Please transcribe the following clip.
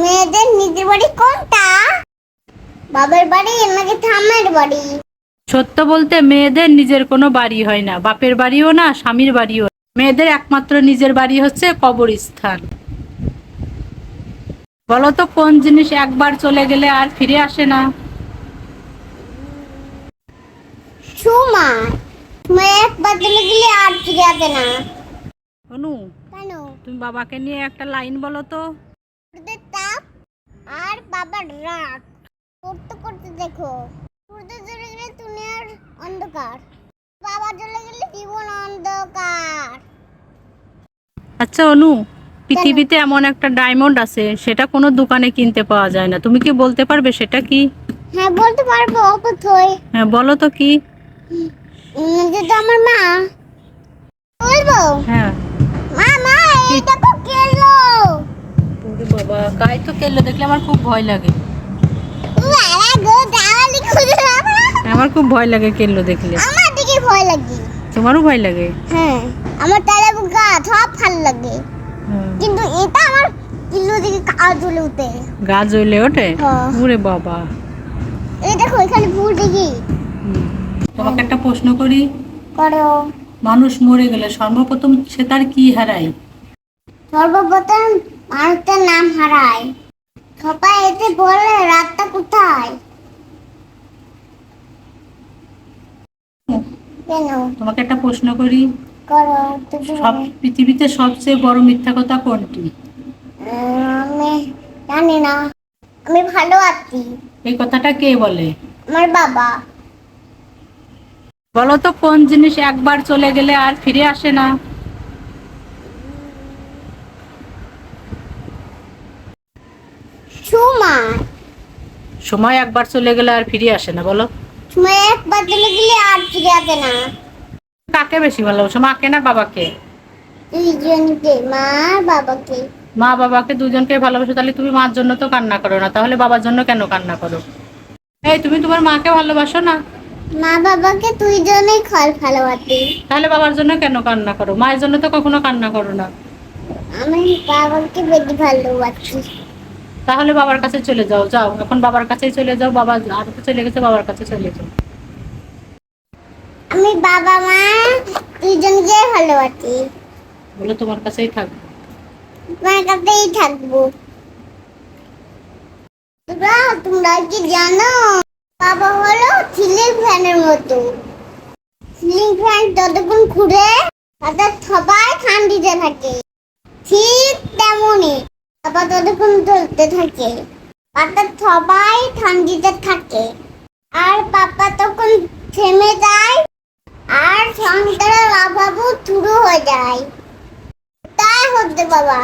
মেয়েদের নিজের বাড়ি কোনটা? বাবার বাড়ি নাকি ঠাম্মার বাড়ি? সত্য বলতে মেয়েদের নিজের কোনো বাড়ি হয় না, বাপের বাড়িও না, স্বামীর বাড়িও না। মেয়েদের একমাত্র নিজের বাড়ি হচ্ছে কবরস্থান। বলো তো কোন জিনিস একবার চলে গেলে আর ফিরে আসে না? সময়। সময় একবার চলে গেলে আর ফিরে আসে না। অনু, কেন? তুমি বাবাকে নিয়ে একটা লাইন বলো তো। সূর্যের তাপ আর বাবার রাগ করতে করতে দেখো, সূর্য চলে গেলে দুনিয়ার অন্ধকার, বাবা চলে গেলে জীবন অন্ধকার। আচ্ছা অনু, পৃথিবীতে এমন একটা ডায়মন্ড আছে, সেটা কোনো দোকানে কিনতে পাওয়া যায় না। তুমি কি বলতে পারবে সেটা কি? হ্যাঁ, বলতে পারবো অবশ্যই। হ্যাঁ, বলো তো কি? যেটা আমার মা। বলবো? হ্যাঁ। মা মা, এই দেখো কেলো। ওরে বাবা, গায়ে তো কেল্লো দেখলে আমার খুব ভয় লাগে। বাবা গো, দাওয়ালি খুঁজে বাবা। আমার খুব ভয় লাগে কেল্লো দেখলে। আমার দিকে ভয় লাগে। তোমারও ভয় লাগে? হ্যাঁ, আমার তালে গা সব ভালো লাগে, হুম। কিন্তু এটা আমার কিলো দিকে গা জ্বলে উঠে। গা জ্বলে ওঠে? হ্যাঁ। ওরে বাবা। এই দেখো এখানে ফুল দেখি। তোমাকে একটা প্রশ্ন করি। করো। মানুষ মরে গেলে সর্বপ্রথম সে তার কি হারায়? সর্বপ্রথম মানুষটার নাম হারায়। সবাই এসে বলে রাতটা কোথায়। কেন? তোমাকে একটা প্রশ্ন করি। করো। সব পৃথিবীতে সবচেয়ে বড় মিথ্যা কথা কোনটি? আমি জানি না, আমি ভালো আছি। এই কথাটা কে বলে? আমার বাবা। বলো তো কোন জিনিস একবার চলে গেলে আর ফিরে আসে না? সময়। সময় একবার চলে গেলে আর ফিরে আসে না, বলো। সময় একবার চলে গেলে আর ফিরে আসে না। কাকে বেশি ভালোবাসো, মাকে না বাবাকে? দুইজনকে, মা আর বাবাকে। মা বাবাকে দুজনকে ভালোবাসো, তাহলে তুমি মার জন্য তো কান্না করো না, তাহলে বাবার জন্য কেন কান্না করো? এই, তুমি তোমার মাকে ভালোবাসো না? মা বাবাকে দুইজনেই ভালোবাসি। তাহলে বাবার জন্য কেন কান্না করো? মায়ের জন্য তো কখনো কান্না করো না। আমি বাবাকে বেশি ভালোবাসি। তাহলে বাবার কাছে চলে যাও, যাও এখন বাবার কাছেই চলে যাও, বাবা আর চলে গেছে, বাবার কাছে চলে যাও। আমি বাবা মা দুইজনকে ভালোবাসি। বলে তোমার কাছেই থাকবো। তোমার কাছেই থাকবো। তোমরা কি জানো, বাবা হলো সিলিং ফ্যানের মতো। সিলিং ফ্যান যতক্ষণ ঘুরে তাদের সবাই ঠান্ডিতে থাকে, ঠিক তেমনই বাবা ততক্ষণ চলতে থাকে, তাদের সবাই ঠান্ডিতে থাকে। আর পাপা তখন থেমে যায়, আর সংসারের অভাবও শুরু হয়ে যায়। তাই হচ্ছে বাবা।